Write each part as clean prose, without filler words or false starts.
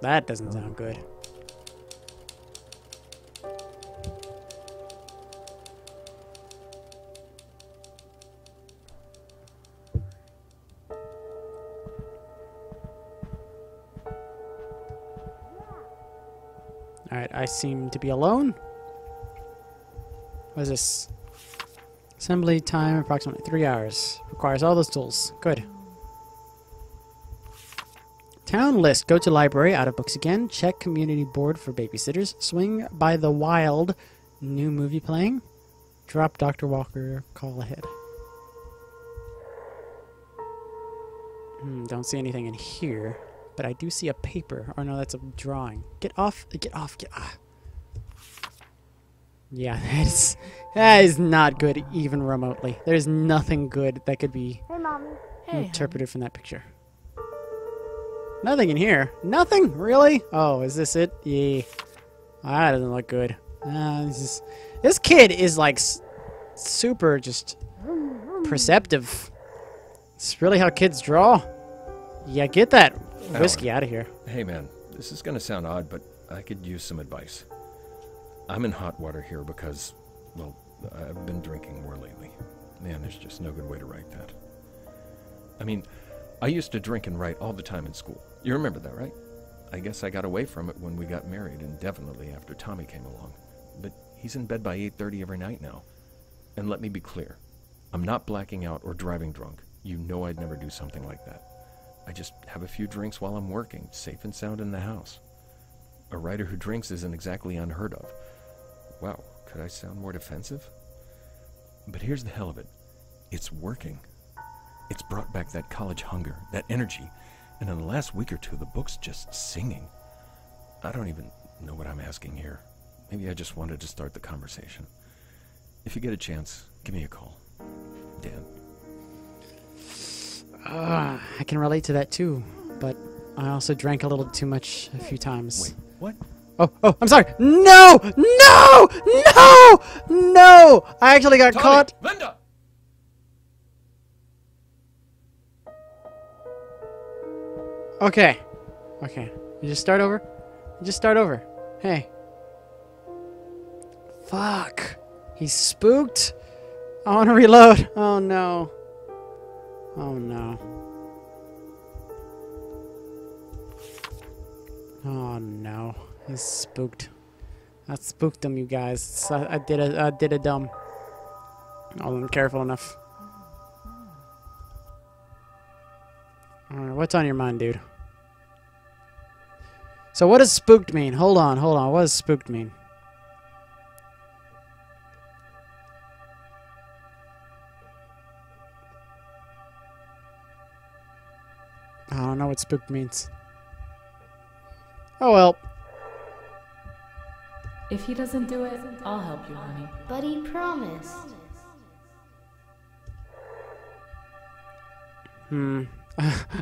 That doesn't sound good. Alright, I seem to be alone. What is this? Assembly time approximately 3 hours. Requires all those tools. Good. Town list. Go to library. Out of books again. Check community board for babysitters. Swing by the wild. New movie playing. Drop Dr. Walker. Call ahead. Don't see anything in here. But I do see a paper. Oh no, that's a drawing. Get off. Get off. Get off. Yeah, that is not good even remotely. There's nothing good that could be interpreted from that picture. Nothing in here. Nothing? Really? Oh, is this it? Yeah. That doesn't look good. This kid is like super just perceptive. It's really how kids draw. Yeah, get that whiskey out of here. Hey man, this is gonna sound odd, but I could use some advice. I'm in hot water here because, well, I've been drinking more lately. Man, there's just no good way to write that. I mean, I used to drink and write all the time in school. You remember that, right? I guess I got away from it when we got married and definitely after Tommy came along. But he's in bed by 8:30 every night now. And let me be clear. I'm not blacking out or driving drunk. You know I'd never do something like that. I just have a few drinks while I'm working, safe and sound in the house. A writer who drinks isn't exactly unheard of. Wow, could I sound more defensive? But here's the hell of it. It's working. It's brought back that college hunger, that energy, and in the last week or two, the book's just singing. I don't even know what I'm asking here. Maybe I just wanted to start the conversation. If you get a chance, give me a call. Dan. I can relate to that too, but I also drank a little too much a few times. Wait, what? Oh, I'm sorry. No! No! No! No! I actually got Tommy! caught. Linda! Okay. Okay. You just start over? You just start over. Hey. Fuck. He's spooked. I want to reload. Oh no. Oh no. Oh no. He's spooked. I spooked him, you guys. I did a dumb. I wasn't careful enough. Alright, what's on your mind, dude? So what does spooked mean? Hold on. What does spooked mean? I don't know what spooked means. Oh well. If he doesn't do it, I'll help you, honey. But he promised. I'm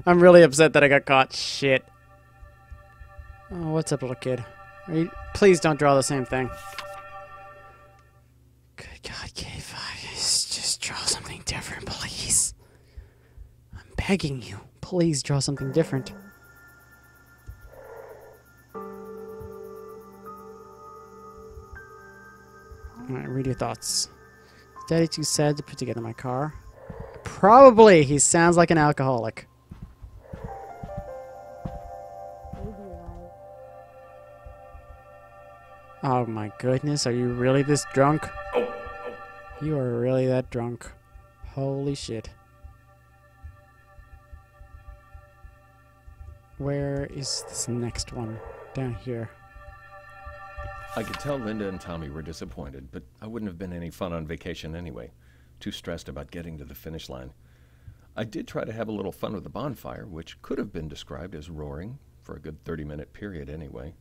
really upset that I got caught. Shit. Oh, what's up, little kid? Please don't draw the same thing. Good God, kid. Just draw something different, please. I'm begging you. Please draw something different. Alright, read your thoughts. Daddy too sad to put together my car. Probably. He sounds like an alcoholic. Oh my goodness, are you really this drunk? You are really that drunk. Holy shit. Where is this next one? Down here. I could tell Linda and Tommy were disappointed, but I wouldn't have been any fun on vacation anyway. Too stressed about getting to the finish line. I did try to have a little fun with the bonfire, which could have been described as roaring, for a good 30-minute period anyway.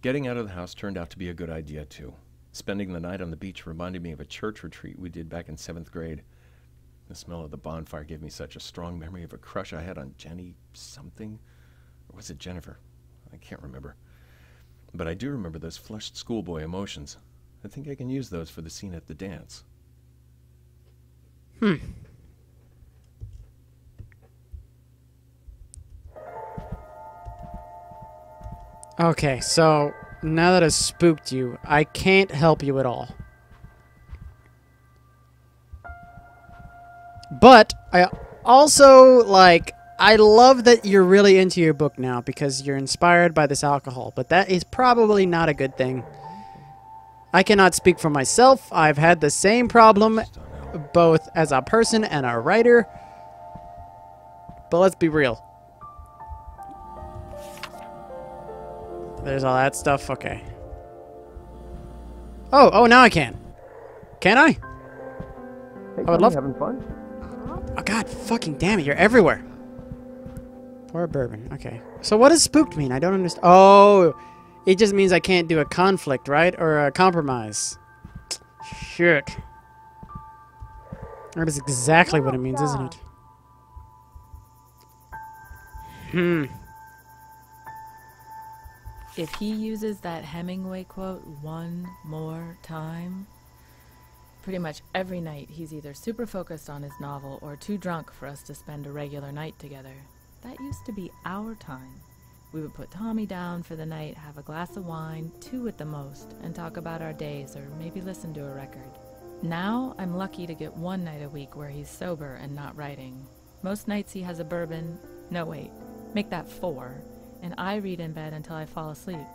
Getting out of the house turned out to be a good idea too. Spending the night on the beach reminded me of a church retreat we did back in 7th grade. The smell of the bonfire gave me such a strong memory of a crush I had on Jenny something. Or was it Jennifer? I can't remember. But I do remember those flushed schoolboy emotions. I think I can use those for the scene at the dance. Okay, so now that I've spooked you, I can't help you at all. But I also, like, I love that you're really into your book now because you're inspired by this alcohol, but that is probably not a good thing. I cannot speak for myself. I've had the same problem both as a person and a writer. But let's be real. There's all that stuff. Okay. Oh, now I can. Can I? Hey, I would love. having fun? Oh god, fucking damn it! You're everywhere. Pour bourbon. Okay. So what does spooked mean? I don't understand. Oh, it just means I can't do a conflict, right? Or a compromise. Shit. That is exactly what it means, isn't it? If he uses that Hemingway quote one more time, pretty much every night he's either super focused on his novel or too drunk for us to spend a regular night together. That used to be our time. We would put Tommy down for the night, have a glass of wine, 2 at the most, and talk about our days or maybe listen to a record. Now I'm lucky to get 1 night a week where he's sober and not writing. Most nights he has a bourbon. No, wait. Make that 4. And I read in bed until I fall asleep.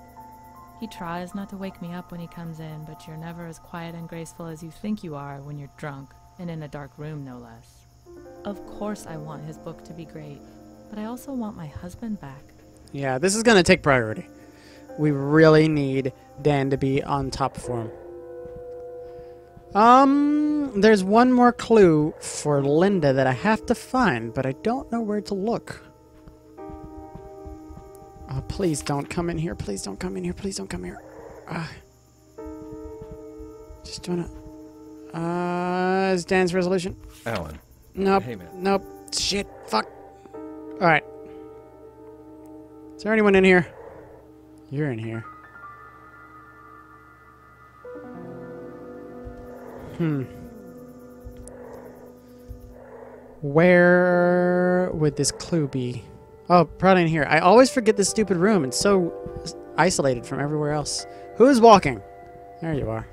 He tries not to wake me up when he comes in, but you're never as quiet and graceful as you think you are when you're drunk, and in a dark room, no less. Of course I want his book to be great, but I also want my husband back. Yeah, this is gonna take priority. We really need Dan to be on top form. There's one more clue for Linda that I have to find, but I don't know where to look. Oh, please don't come in here. Please don't come in here. Please don't come here. Just doing it. Is Dan's resolution? Alan. Nope. Hey, man. Nope. Shit. Fuck. Alright. Is there anyone in here? You're in here. Where would this clue be? Oh, probably in here. I always forget this stupid room. It's so isolated from everywhere else. Who's walking? There you are.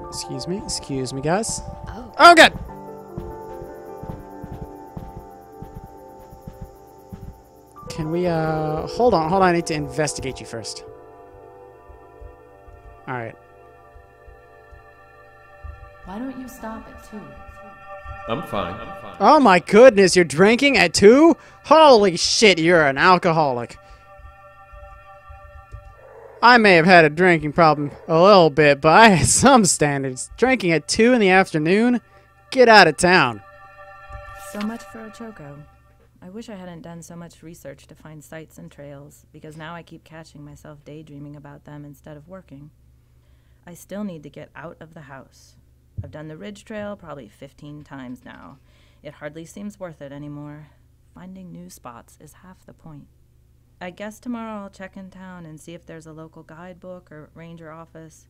Excuse me. Excuse me, guys. Oh, God! Can we, hold on. I need to investigate you first. Alright. Why don't you stop at 2? I'm fine. Oh my goodness, you're drinking at 2? Holy shit, you're an alcoholic. I may have had a drinking problem a little bit, but I had some standards. Drinking at 2 in the afternoon? Get out of town. So much for Ochoco. I wish I hadn't done so much research to find sites and trails, because now I keep catching myself daydreaming about them instead of working. I still need to get out of the house. I've done the Ridge Trail probably 15 times now. It hardly seems worth it anymore. Finding new spots is half the point. I guess tomorrow I'll check in town and see if there's a local guidebook or ranger office.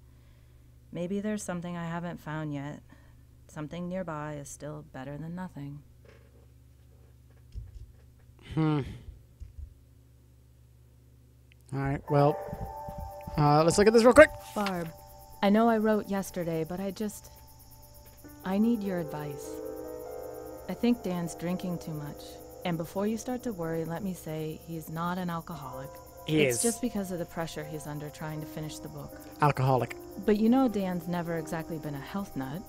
Maybe there's something I haven't found yet. Something nearby is still better than nothing. Alright, well, let's look at this real quick. Barb, I know I wrote yesterday, but I need your advice. I think Dan's drinking too much. And before you start to worry, let me say he's not an alcoholic. It's just because of the pressure he's under trying to finish the book. Alcoholic. But you know Dan's never exactly been a health nut.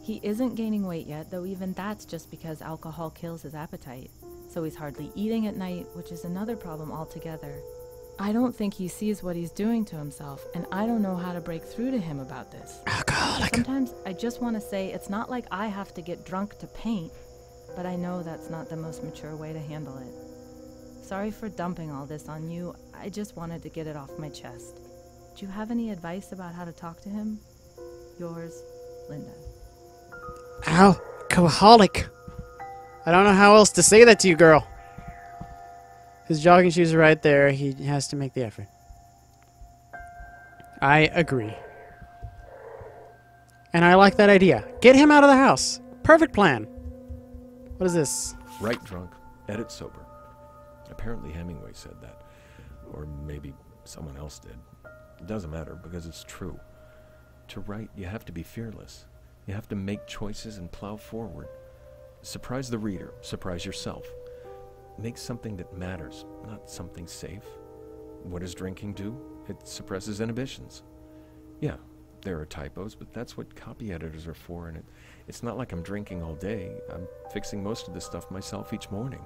He isn't gaining weight yet, though even that's just because alcohol kills his appetite. So he's hardly eating at night, which is another problem altogether. I don't think he sees what he's doing to himself, and I don't know how to break through to him about this. Alcoholic. Sometimes I just want to say it's not like I have to get drunk to paint, but I know that's not the most mature way to handle it. Sorry for dumping all this on you. I just wanted to get it off my chest. Do you have any advice about how to talk to him? Yours, Linda. Alcoholic. I don't know how else to say that to you, girl. His jogging shoes are right there. He has to make the effort. I agree. And I like that idea. Get him out of the house. Perfect plan. What is this? Write drunk, edit sober. Apparently Hemingway said that. Or maybe someone else did. It doesn't matter, because it's true. To write, you have to be fearless. You have to make choices and plow forward. Surprise the reader. Surprise yourself. Make something that matters, not something safe. What does drinking do? It suppresses inhibitions. Yeah, there are typos, but that's what copy editors are for, and it's not like I'm drinking all day. I'm fixing most of this stuff myself each morning.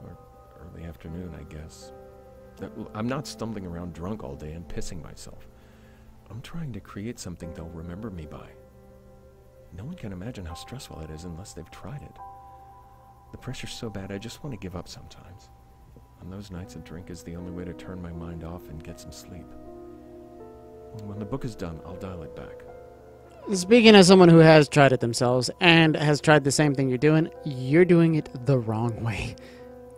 Or early afternoon, I guess. I'm not stumbling around drunk all day and pissing myself. I'm trying to create something they'll remember me by. No one can imagine how stressful it is unless they've tried it. The pressure's so bad, I just want to give up sometimes. On those nights, a drink is the only way to turn my mind off and get some sleep. When the book is done, I'll dial it back. Speaking as someone who has tried it themselves and has tried the same thing you're doing it the wrong way.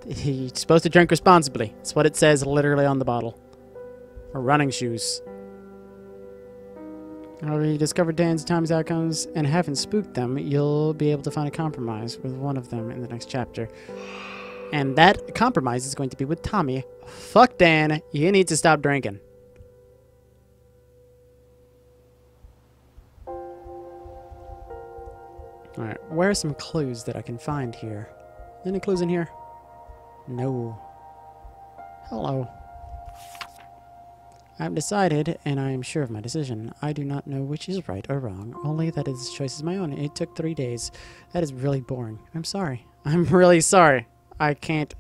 You're supposed to drink responsibly. It's what it says literally on the bottle. Or running shoes. However, you discover Dan's and Tommy's outcomes and haven't spooked them, you'll be able to find a compromise with one of them in the next chapter. And that compromise is going to be with Tommy. Fuck Dan, you need to stop drinking. Alright, where are some clues that I can find here? Any clues in here? No. Hello. I've decided, and I am sure of my decision. I do not know which is right or wrong, only that this choice is my own. It took 3 days. That is really boring. I'm sorry. I'm really sorry. I can't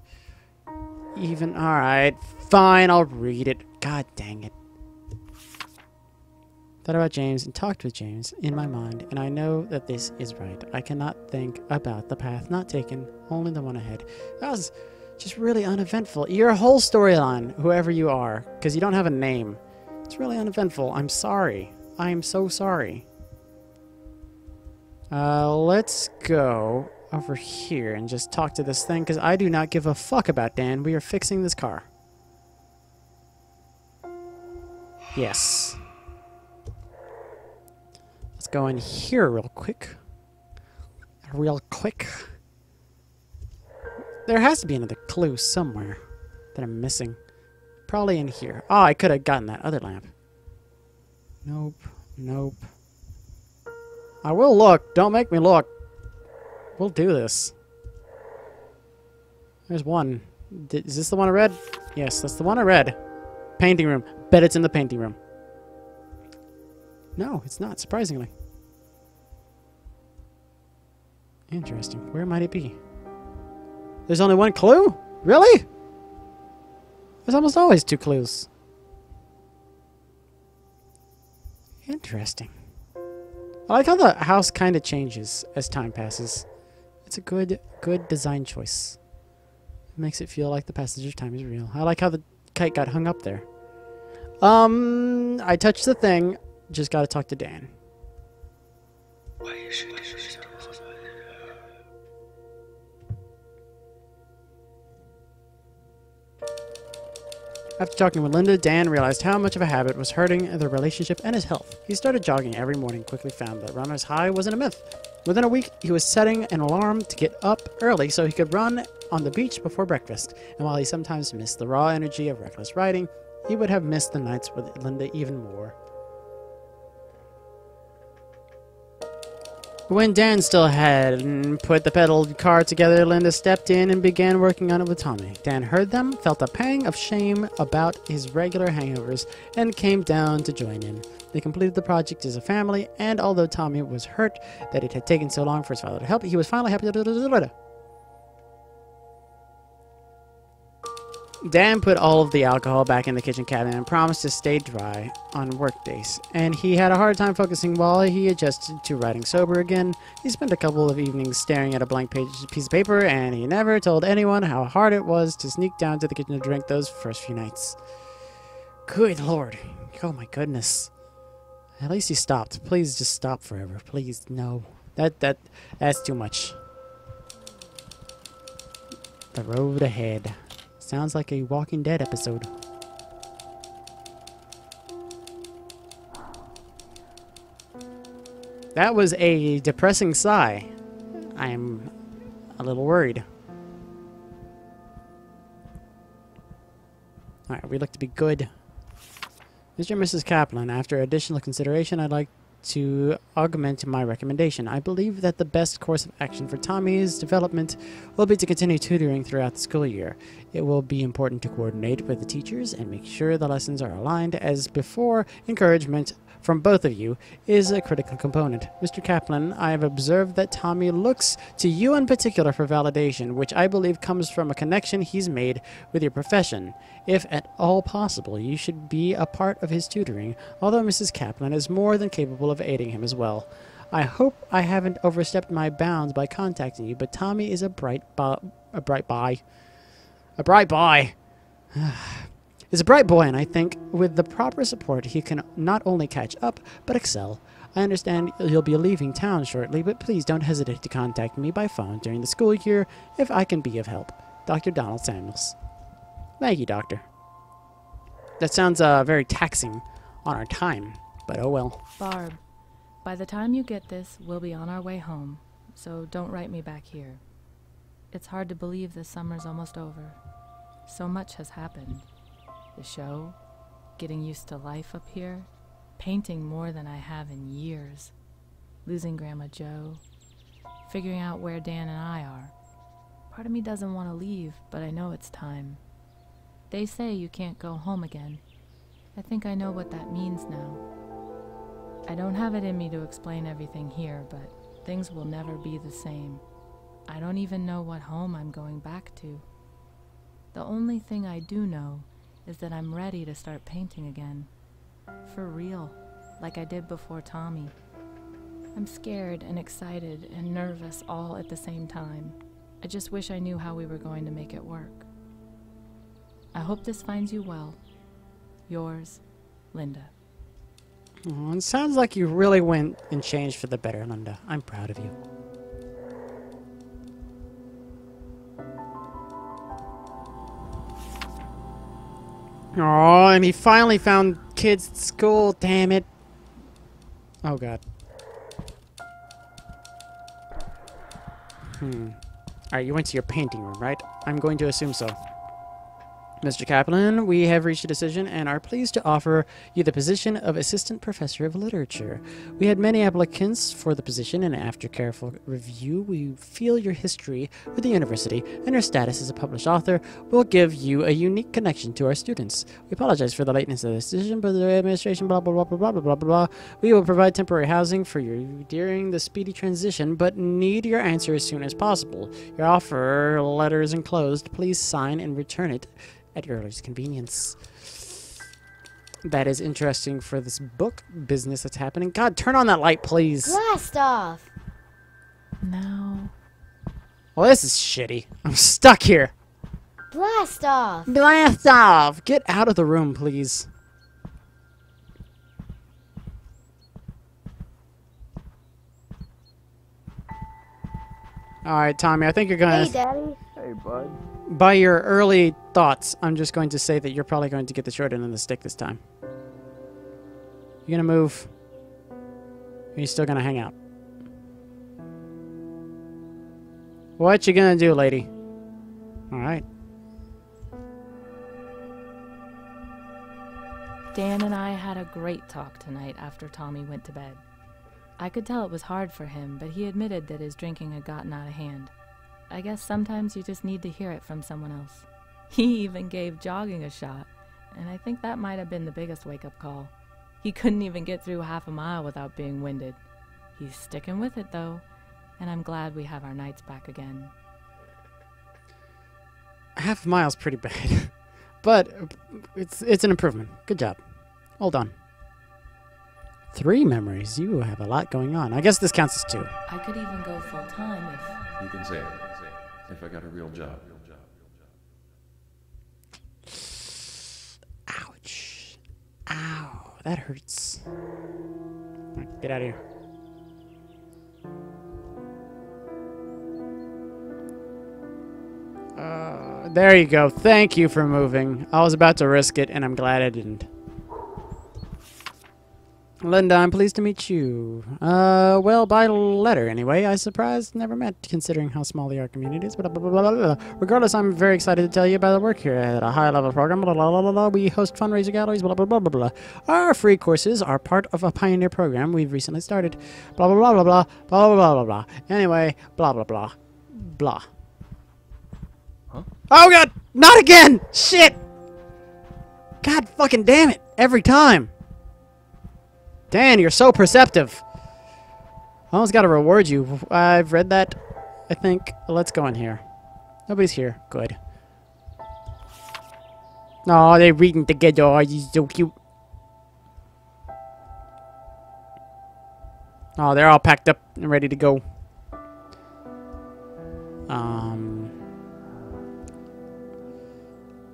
even... Alright, fine, I'll read it. God dang it. Thought about James and talked with James in my mind, and I know that this is right. I cannot think about the path not taken, only the one ahead. That was just really uneventful. Your whole storyline, whoever you are, because you don't have a name, it's really uneventful. I'm sorry. I am so sorry. Let's go over here and just talk to this thing, because I do not give a fuck about Dan. We are fixing this car. Yes. Let's go in here real quick. There has to be another clue somewhere that I'm missing. Probably in here. Oh, I could have gotten that other lamp. Nope. Nope. I will look. Don't make me look. We'll do this. There's one. Is this the one I read? Yes, that's the one I read. Painting room. Bet it's in the painting room. No, it's not, surprisingly. Interesting. Where might it be? There's only one clue? Really? There's almost always 2 clues. Interesting. I like how the house kind of changes as time passes. It's a good design choice. It makes it feel like the passage of time is real. I like how the kite got hung up there. I touched the thing. Just gotta talk to Dan. After talking with Linda, Dan realized how much of a habit was hurting their relationship and his health. He started jogging every morning, quickly found that runner's high wasn't a myth. Within a week, he was setting an alarm to get up early so he could run on the beach before breakfast. And while he sometimes missed the raw energy of reckless riding, he would have missed the nights with Linda even more. When Dan still hadn't put the pedaled car together, Linda stepped in and began working on it with Tommy. Dan heard them, felt a pang of shame about his regular hangovers, and came down to join in. They completed the project as a family, and although Tommy was hurt that it had taken so long for his father to help, he was finally happy to... Dan put all of the alcohol back in the kitchen cabinet and promised to stay dry on work days. And he had a hard time focusing while he adjusted to writing sober again. He spent a couple of evenings staring at a blank piece of paper, and he never told anyone how hard it was to sneak down to the kitchen to drink those first few nights. Good Lord. Oh my goodness. At least he stopped. Please just stop forever. Please, no. That's too much. The road ahead. Sounds like a Walking Dead episode. That was a depressing sigh. I'm a little worried. Alright, we look to be good. Mr. and Mrs. Kaplan, after additional consideration, I'd like to augment my recommendation. I believe that the best course of action for Tommy's development will be to continue tutoring throughout the school year. It will be important to coordinate with the teachers and make sure the lessons are aligned. As before, encouragement from both of you is a critical component. Mr. Kaplan, I have observed that Tommy looks to you in particular for validation, which I believe comes from a connection he's made with your profession. If at all possible, you should be a part of his tutoring, although Mrs. Kaplan is more than capable of aiding him as well. I hope I haven't overstepped my bounds by contacting you, but Tommy is a bright boy. He's a bright boy, and I think with the proper support he can not only catch up, but excel. I understand you'll be leaving town shortly, but please don't hesitate to contact me by phone during the school year if I can be of help. Dr. Donald Samuels. Thank you, Doctor. That sounds very taxing on our time, but oh well. Barb, by the time you get this, we'll be on our way home, so don't write me back here. It's hard to believe this summer's almost over. So much has happened. The show, getting used to life up here, painting more than I have in years, losing Grandma Jo, figuring out where Dan and I are. Part of me doesn't want to leave, but I know it's time. They say you can't go home again. I think I know what that means now. I don't have it in me to explain everything here, but things will never be the same. I don't even know what home I'm going back to. The only thing I do know is that I'm ready to start painting again. For real, like I did before Tommy. I'm scared and excited and nervous all at the same time. I just wish I knew how we were going to make it work. I hope this finds you well. Yours, Linda. Oh, it sounds like you really went and changed for the better, Linda. I'm proud of you. Oh, and he finally found kids at school, damn it. Oh, God. Alright, you went to your painting room, right? I'm going to assume so. Mr. Kaplan, we have reached a decision and are pleased to offer you the position of Assistant Professor of Literature. We had many applicants for the position, and after careful review, we feel your history with the university and your status as a published author will give you a unique connection to our students. We apologize for the lateness of this decision, but the administration blah, blah, blah, blah, blah, blah, blah, blah. We will provide temporary housing for you during the speedy transition, but need your answer as soon as possible. Your offer letter is enclosed. Please sign and return it at your earliest convenience. That is interesting for this book business that's happening. God, turn on that light, please. Blast off! Now. Well, this is shitty. I'm stuck here. Blast off! Blast off! Get out of the room, please. Alright, Tommy, I think you're gonna... Hey, Daddy. Hey, bud. By your early thoughts, I'm just going to say that you're probably going to get the short end of the stick this time. You gonna move? Or are you still gonna hang out? What you gonna do, lady? Alright. Dan and I had a great talk tonight after Tommy went to bed. I could tell it was hard for him, but he admitted that his drinking had gotten out of hand. I guess sometimes you just need to hear it from someone else. He even gave jogging a shot, and I think that might have been the biggest wake-up call. He couldn't even get through half a mile without being winded. He's sticking with it, though, and I'm glad we have our nights back again. Half a mile's pretty bad. But it's an improvement. Good job. Well done. 3 memories. You have a lot going on. I guess this counts as 2. I could even go full-time if... You can say it. If I got a real job. Ouch. Ow. That hurts. All right, get out of here. There you go. Thank you for moving. I was about to risk it, and I'm glad I didn't. Linda, I'm pleased to meet you. Well, by letter, anyway. I surprised, never met, considering how small the art community is. Blah, blah, blah, blah, blah. Regardless, I'm very excited to tell you about the work here at a high-level program. Blah, blah, blah, blah, blah. We host fundraiser galleries. Blah, blah, blah, blah, blah. Our free courses are part of a pioneer program we've recently started. Blah, blah, blah, blah, blah, blah, blah, blah, blah. Anyway, blah, blah, blah, blah. Huh? Oh, God! Not again! Shit! God fucking damn it! Every time! Dan, you're so perceptive. I almost gotta reward you. I've read that, I think. Let's go in here. Nobody's here. Good. Oh, they're reading together. Oh, he's so cute. Oh, they're all packed up and ready to go.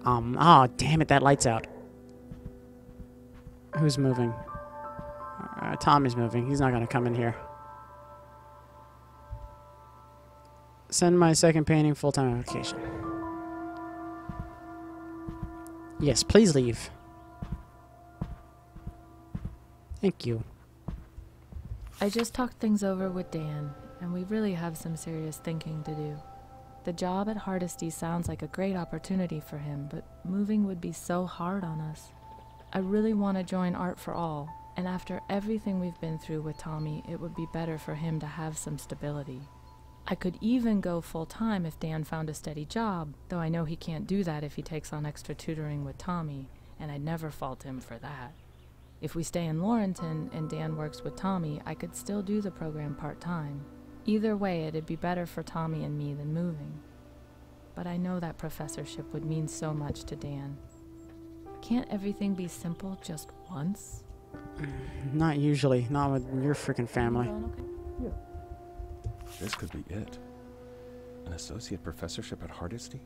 Oh, damn it, that light's out. Who's moving? Tommy's moving. He's not going to come in here. Send my second painting full-time application. Yes, please leave. Thank you. I just talked things over with Dan, and we really have some serious thinking to do. The job at Hardesty sounds like a great opportunity for him, but moving would be so hard on us. I really want to join Art for All, and after everything we've been through with Tommy, it would be better for him to have some stability. I could even go full-time if Dan found a steady job, though I know he can't do that if he takes on extra tutoring with Tommy, and I'd never fault him for that. If we stay in Laurenton and Dan works with Tommy, I could still do the program part-time. Either way, it'd be better for Tommy and me than moving. But I know that professorship would mean so much to Dan. Can't everything be simple just once? Not usually. Not with your freaking family. Okay? This could be it. An associate professorship at Hardesty?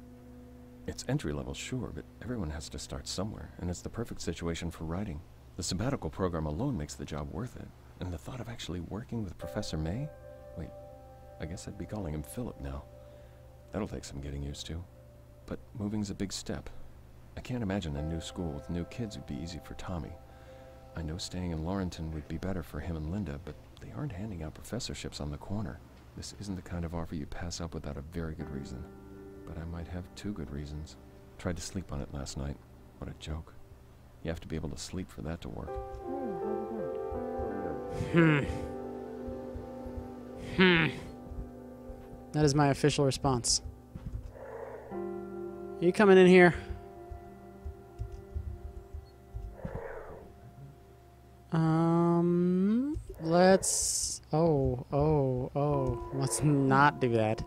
It's entry-level, sure, but everyone has to start somewhere, and it's the perfect situation for writing. The sabbatical program alone makes the job worth it. And the thought of actually working with Professor May? Wait, I guess I'd be calling him Philip now. That'll take some getting used to. But moving's a big step. I can't imagine a new school with new kids would be easy for Tommy. I know staying in Laurenton would be better for him and Linda, but they aren't handing out professorships on the corner. This isn't the kind of offer you pass up without a very good reason. But I might have 2 good reasons. Tried to sleep on it last night. What a joke. You have to be able to sleep for that to work. That is my official response. You coming in here? Let's... Let's not do that.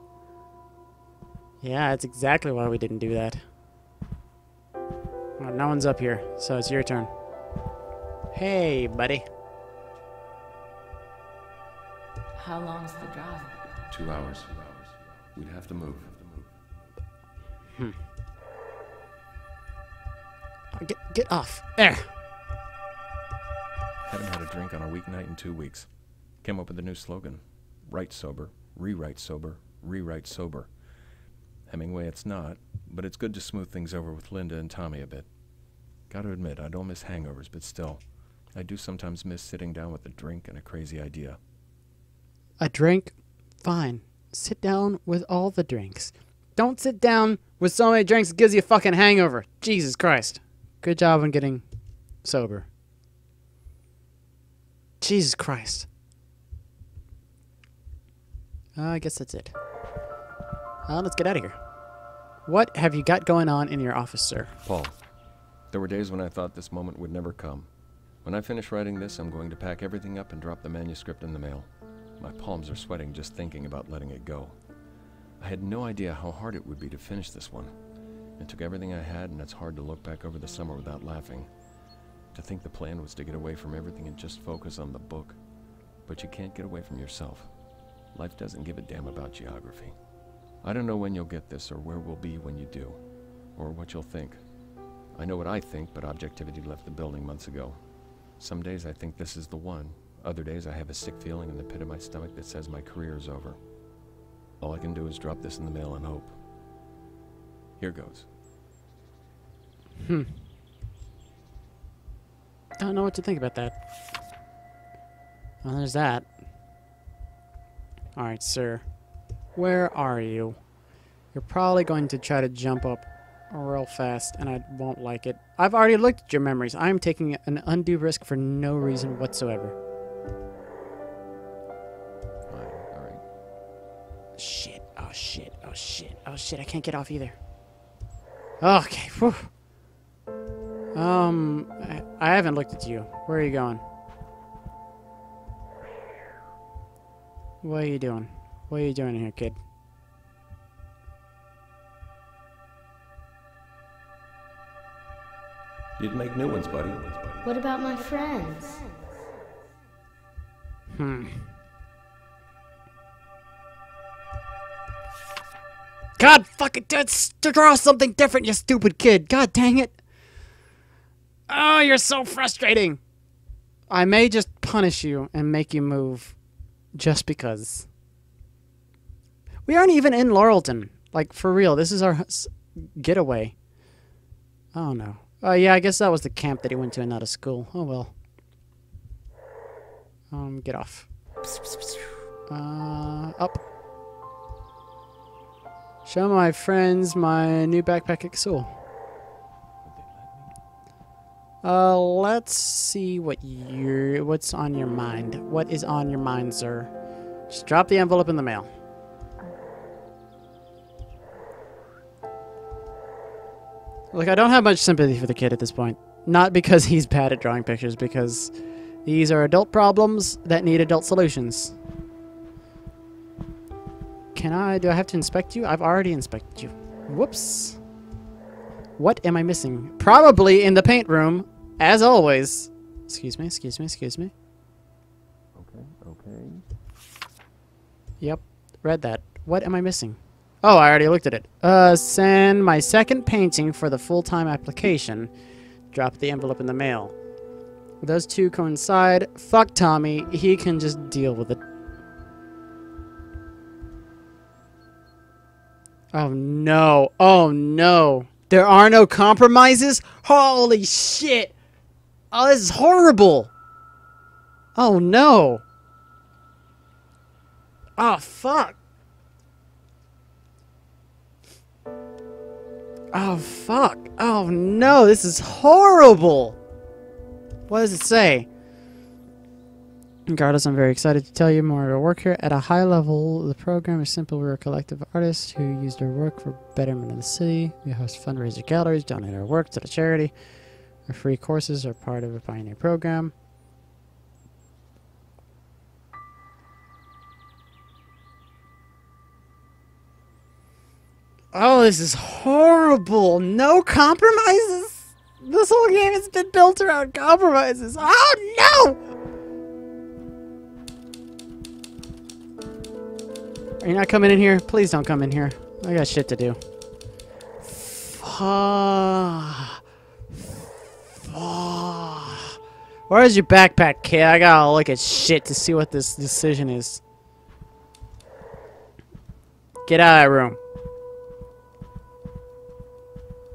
Yeah, that's exactly why we didn't do that. Oh, no one's up here, so it's your turn. Hey, buddy. How long's the drive? 2 hours. We'd have to move. Get off. There. Haven't had a drink on a weeknight in 2 weeks. Came up with a new slogan. Write sober, rewrite sober, rewrite sober. Hemingway it's not, but it's good to smooth things over with Linda and Tommy a bit. Gotta admit, I don't miss hangovers, but still, I do sometimes miss sitting down with a drink and a crazy idea. A drink? Fine. Sit down with all the drinks. Don't sit down with so many drinks it gives you a fucking hangover. Jesus Christ. Good job on getting sober. Jesus Christ. I guess that's it. Let's get out of here. What have you got going on in your office, sir? Paul, there were days when I thought this moment would never come. When I finish writing this, I'm going to pack everything up and drop the manuscript in the mail. My palms are sweating just thinking about letting it go. I had no idea how hard it would be to finish this one. It took everything I had, and it's hard to look back over the summer without laughing. To think the plan was to get away from everything and just focus on the book. But you can't get away from yourself. Life doesn't give a damn about geography. I don't know when you'll get this or where we'll be when you do, or what you'll think. I know what I think, but objectivity left the building months ago. Some days I think this is the one. Other days I have a sick feeling in the pit of my stomach that says my career is over. All I can do is drop this in the mail and hope. Here goes. Don't know what to think about that. Well, there's that. Alright, sir. Where are you? You're probably going to try to jump up real fast, and I won't like it. I've already looked at your memories. I am taking an undue risk for no reason whatsoever. Fine, alright. Shit. Oh, shit. Oh, shit. Oh, shit. I can't get off either. Okay. Whew. I haven't looked at you. Where are you going? What are you doing? What are you doing here, kid? You'd make new ones, buddy. What about my friends? God fucking draw something different, you stupid kid. God dang it. Oh, you're so frustrating. I may just punish you and make you move just because. We aren't even in Laurelton. Like, for real. This is our getaway. Oh, no. Oh, yeah, I guess that was the camp that he went to and not a school. Oh, well. Get off. Up. Show my friends my new backpack at school. Let's see what's on your mind. What is on your mind, sir? Just drop the envelope in the mail. Look, I don't have much sympathy for the kid at this point. Not because he's bad at drawing pictures, because these are adult problems that need adult solutions. Do I have to inspect you? I've already inspected you. Whoops. What am I missing? Probably in the paint room, as always. Excuse me. Okay. Yep, read that. What am I missing? Oh, I already looked at it. Send my second painting for the full-time application. Drop the envelope in the mail. Those two coincide. Fuck Tommy. He can just deal with it. Oh, no. Oh, no. There are no compromises? Holy shit. Oh, this is horrible. Oh, no. Oh, fuck. Oh, fuck. Oh, no. This is horrible. What does it say? Regardless, I'm very excited to tell you more of our work here. At a high level, the program is simple. We're a collective of artists who use their work for betterment of the city. We host fundraiser galleries, donate our work to the charity. Our free courses are part of a pioneer program. Oh, this is horrible. No compromises? This whole game has been built around compromises. Oh, no! Are you not coming in here? Please don't come in here. I got shit to do. Where's your backpack, kid? I gotta look at shit to see what this decision is. Get out of that room.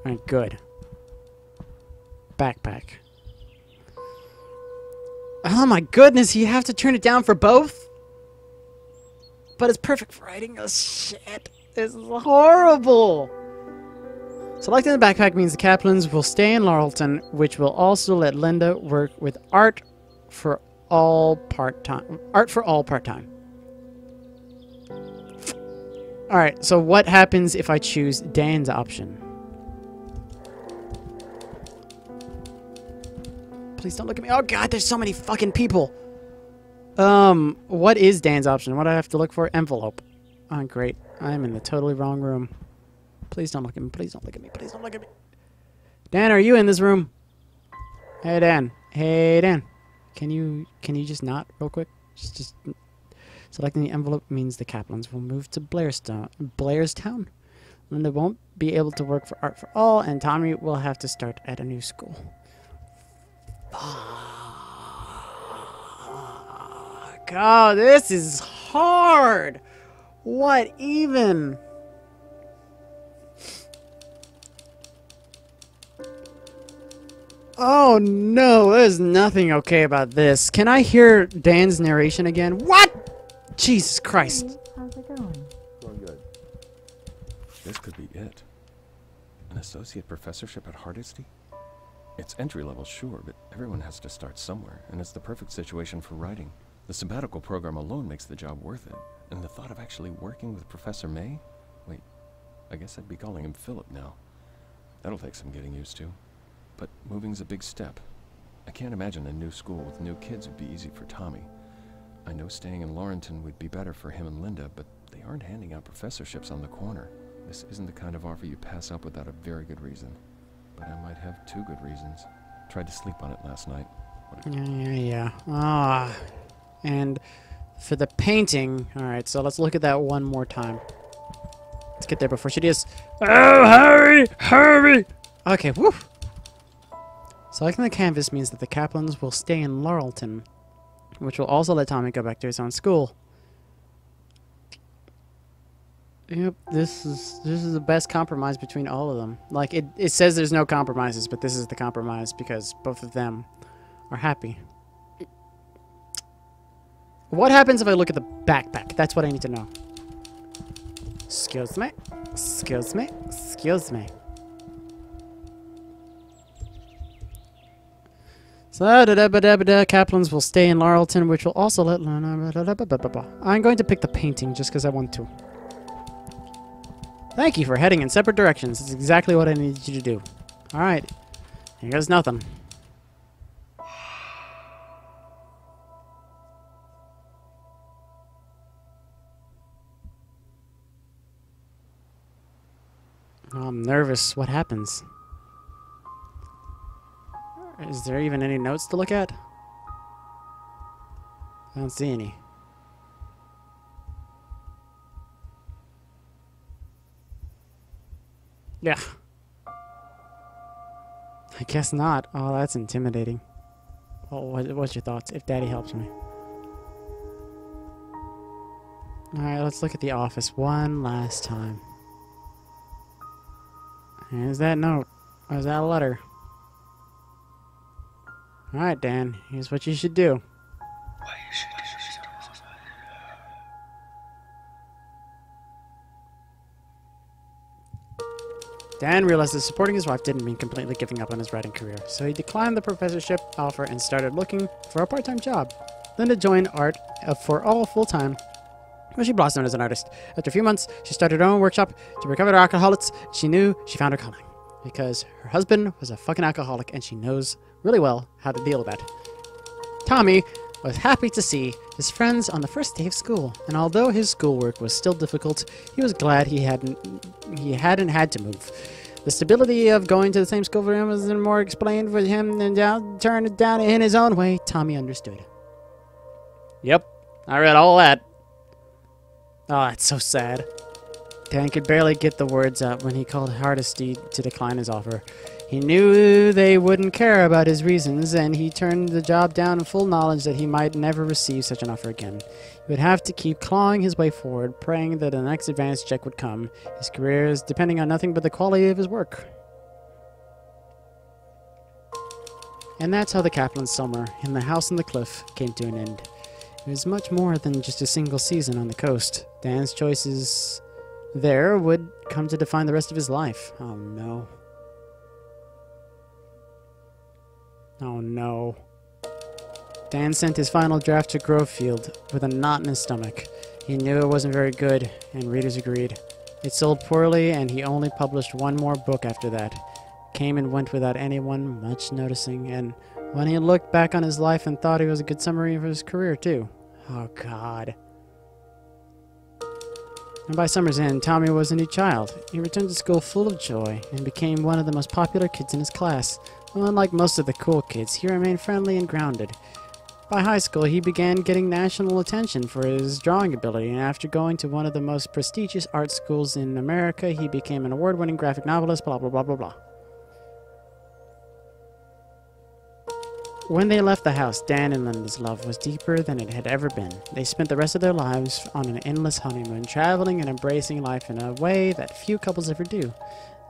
Alright, good. Backpack. Oh my goodness, you have to turn it down for both? But it's perfect for writing. Oh shit. This is horrible. Selecting the backpack means the Kaplans will stay in Laurelton, which will also let Linda work with art for all part-time. Alright, so what happens if I choose Dan's option? Please don't look at me. Oh god, there's so many fucking people. What is Dan's option? What do I have to look for? Envelope. Oh, great. I'm in the totally wrong room. Please don't look at me. Please don't look at me. Please don't look at me. Dan, are you in this room? Hey, Dan. Hey, Dan. Can you just not real quick? Just selecting the envelope means the Kaplans will move to Blairstown. Linda won't be able to work for Art for All, and Tommy will have to start at a new school. God, this is hard. What even? Oh no, there's nothing okay about this. Can I hear Dan's narration again? What? Jesus Christ. How's it going? Going good. This could be it. An associate professorship at Hardesty? It's entry level, sure, but everyone has to start somewhere, and it's the perfect situation for writing. The sabbatical program alone makes the job worth it, and the thought of actually working with Professor May? Wait, I guess I'd be calling him Philip now. That'll take some getting used to. But moving's a big step. I can't imagine a new school with new kids would be easy for Tommy. I know staying in Laurenton would be better for him and Linda, but they aren't handing out professorships on the corner. This isn't the kind of offer you pass up without a very good reason. But I might have 2 good reasons. Tried to sleep on it last night. Yeah. Ah. And for the painting, alright, so let's look at that one more time. Let's get there before she does. Oh, hurry! Okay, woo! Selecting the canvas means that the Kaplans will stay in Laurelton, which will also let Tommy go back to his own school. Yep, this is the best compromise between all of them. Like, it says there's no compromises, but this is the compromise because both of them are happy. What happens if I look at the backpack? That's what I need to know. Excuse me. Excuse me. Excuse me. So, Kaplans will stay in Laurelton, which will also let... I'm going to pick the painting just because I want to. Thank you for heading in separate directions. It's exactly what I needed you to do. Alright. Here goes nothing. I'm nervous. What happens? Is there even any notes to look at? I don't see any. Yeah. I guess not. Oh, that's intimidating. Oh, what's your thoughts? If Daddy helps me. Alright, let's look at the office one last time. Here's that note. Or is that a letter? Alright, Dan. Here's what you should do. Dan realized that supporting his wife didn't mean completely giving up on his writing career, so he declined the professorship offer and started looking for a part-time job. Linda joined art for all full-time, where she blossomed as an artist. After a few months, she started her own workshop to recover alcoholics. She knew she found her calling, because her husband was a fucking alcoholic, and she knows really well how to deal with that. Tommy was happy to see his friends on the first day of school, and although his schoolwork was still difficult, he was glad he hadn't had to move. The stability of going to the same school for him was more explained for him than turn it down in his own way. Tommy understood. Yep, I read all that. Oh, that's so sad. Dan could barely get the words out when he called Hardesty to decline his offer. He knew they wouldn't care about his reasons, and he turned the job down in full knowledge that he might never receive such an offer again. He would have to keep clawing his way forward, praying that the next advance check would come. His career is depending on nothing but the quality of his work. And that's how the Kaplan's summer in the house on the cliff came to an end. It was much more than just a single season on the coast. Dan's choices there would come to define the rest of his life. Oh no. Oh no. Dan sent his final draft to Grovefield with a knot in his stomach. He knew it wasn't very good, and readers agreed. It sold poorly, and he only published one more book after that. Came and went without anyone much noticing, and when he looked back on his life and thought it was a good summary of his career, too. Oh, God. And by summer's end, Tommy was a new child. He returned to school full of joy and became one of the most popular kids in his class. Well, unlike most of the cool kids, he remained friendly and grounded. By high school, he began getting national attention for his drawing ability, and after going to one of the most prestigious art schools in America, he became an award-winning graphic novelist, blah, blah, blah, blah, blah. When they left the house, Dan and Linda's love was deeper than it had ever been. They spent the rest of their lives on an endless honeymoon, traveling and embracing life in a way that few couples ever do.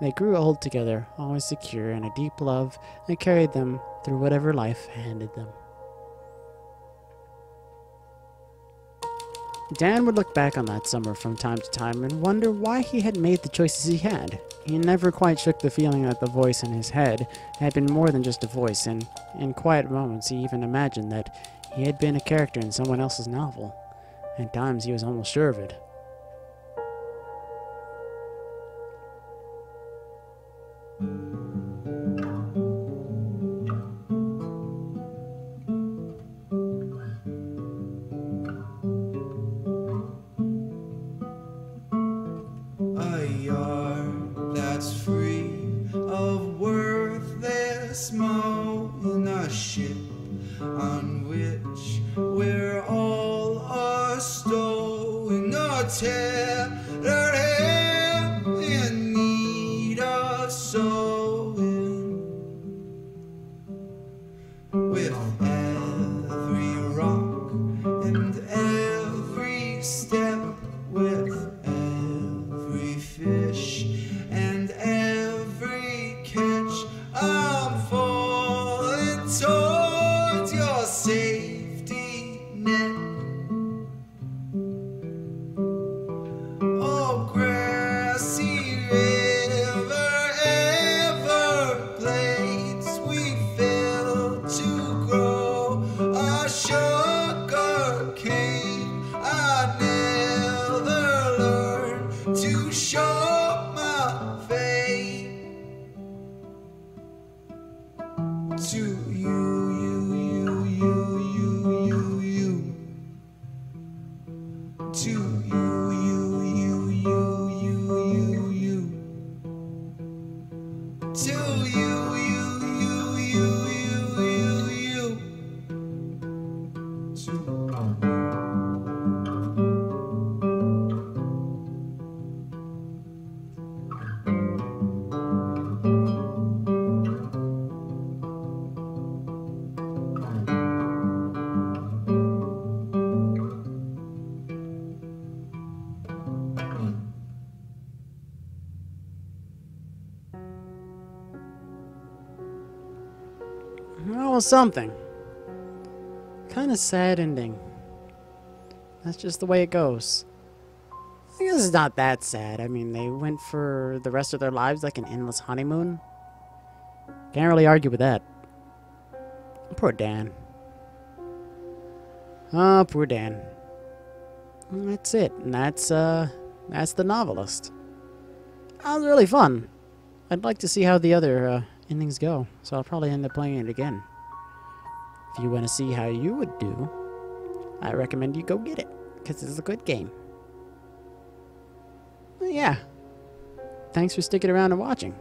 They grew old together, always secure in a deep love that carried them through whatever life handed them. Dan would look back on that summer from time to time and wonder why he had made the choices he had. He never quite shook the feeling that the voice in his head had been more than just a voice, and in quiet moments he even imagined that he had been a character in someone else's novel. At times he was almost sure of it. A yard that's free of worthless moe in a ship on which we're all stowing a tattered hand in need of sewing. With every rock and every step, with every fish and every catch, I'm falling towards your safety net. Oh, grassy river, Everglades, we fail to grow a sugar cane. I never learned to show my fate to you. To Well, something. Kind of sad ending. That's just the way it goes. I guess it's not that sad. I mean, they went for the rest of their lives like an endless honeymoon. Can't really argue with that. Poor Dan. Oh, poor Dan. And that's it. And that's The Novelist. That was really fun. I'd like to see how the other endings go, so I'll probably end up playing it again. If you want to see how you would do, I recommend you go get it, because it's a good game. But yeah. Thanks for sticking around and watching.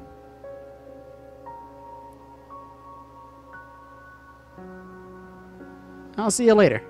I'll see you later.